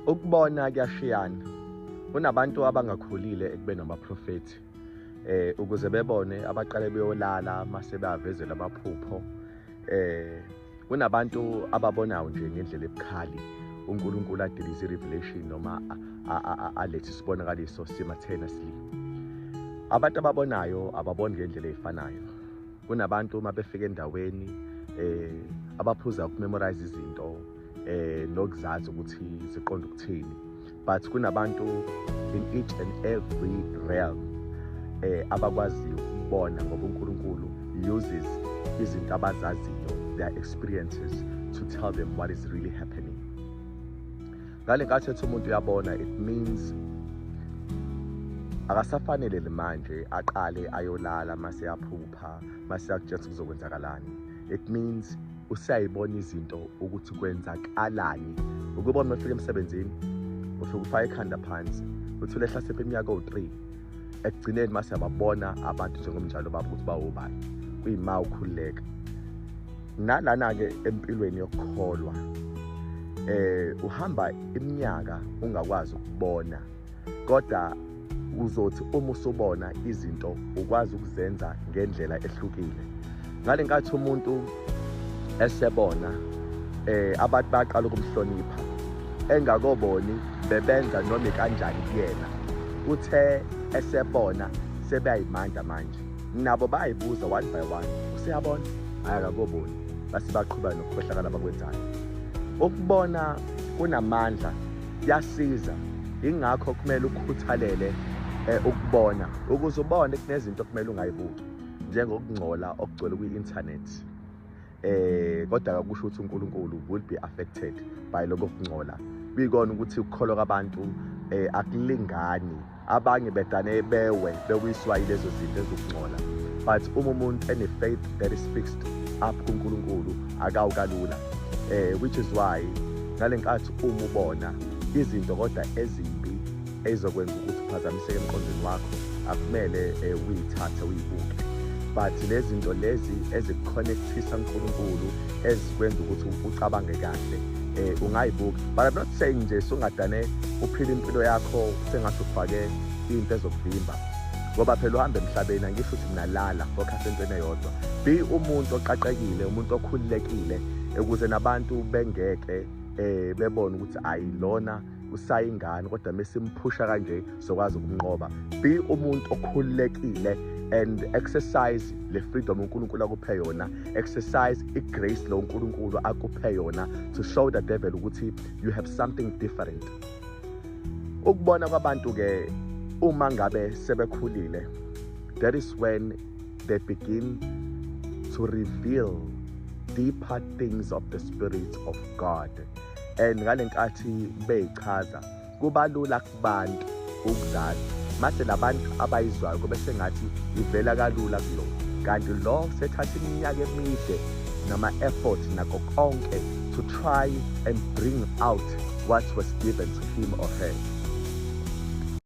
Ukubona kuyashiyana. Kunabantu abangakhulile ekubeni abaprofethi ukuze bebone abaqale beyolala mase bayavezela amaphupho. Kunabantu ababonayo nje ngendlela ebukhali uNkulunkulu adilize revelation noma alethe isibonakaliso simultaneously. Abantu ababonayo ababoni ngendlela efanayo. Kunabantu uma befika endaweni abaphuza ukumemorize izinto nokuzazi ukuthi ziqonda ukuthini. But kunabantu in each and every realm abakwazi ukubona ngoba uNkulunkulu uses izinto abazaziyo, their experiences, to tell them what is really happening. Ngale nkathi ethi umuntu uyabona, it means akasafanele manje aqale ayolala mase yaphupha mase yakutshela kuzokwenzakalani. It means usayibona izinto ukuthi kwenzakalani. Ukubona mafika emsebenzini ufika ufaka ikhanda phansi uthi lehla sephe iminyaka o3 ekugcineni mase ababona abantu njengomnjalo babo ukuthi bawobani kuyima ukhuleka. Nalana ke empilweni yokukholwa uhamba iminyaka ungakwazi ukubona, kodwa uzothi uma usubona izinto ukwazi ukuzenza ngendlela ehlukile. Ngale nkathi umuntu esebona abantu baqala ukumhlonipha engakoboni bebenza noma kanjani kuyena, uthe esebona sebeyayimanda manje nabo bayibuza one by one, usiyabona akakoboni base baqhubeka nokukhohlakala abakwenzayo. Ukubona kunamandla, kuyasiza, ingakho kumele ukukhuthalele ukubona ukuze ubone kunezinto kumele ungayibuki njengokungcola okugcwele kwi-internet. Kodwa akusho ukuthi uNkulunkulu will be affected by lokho kungcola. Bikona ukuthi ukukholwa kwabantu akulingani, abanye bedane bewiswa yilezo zinto ezokungcola. But uma umuntu ene-faith that is fixed up kuNkulunkulu akawukalula, which is why ngale nkathi uma ubona izinto kodwa ezimbi ezokwenza ukuthi uphazamiseke emqondweni wakho, akumele uyithathe uyibuke. But lezi zinto lezi ezikuconnectisa uNkulunkulu ezikwenza ukuthi ucabange kahle ungayibuka. But I'm not saying nje sungadane uphila impilo yakho sengathi ufake into ezokuvimba, ngoba phela uhambe emhlabeni angisho ukuthi nalala focus entweni eyodwa. Be umuntu oqaqekile, umuntu okhululekile ukuze nabantu bengeke bebone ukuthi ayilona usayingane kodwa mesimphusha kanje sokwazi ukumnqoba. Be umuntu okhululekile and exercise le freedom uNkulunkulu akuphe yona, exercise igrace lo uNkulunkulu akuphe yona to show the devil ukuthi you have something different. Ukubona kwabantu ke uma ngabe sebekhulile, that is when they begin to reveal deeper things of the Spirit of God. And ngale nkathi beyichaza kubalula kubantu ukuzazi mase labantu abayizwayo kube sengathi ivela kalula kulo, kanti lo sethatha iminyaka emide nama effort nakho konke to try and bring out what was given to him or her.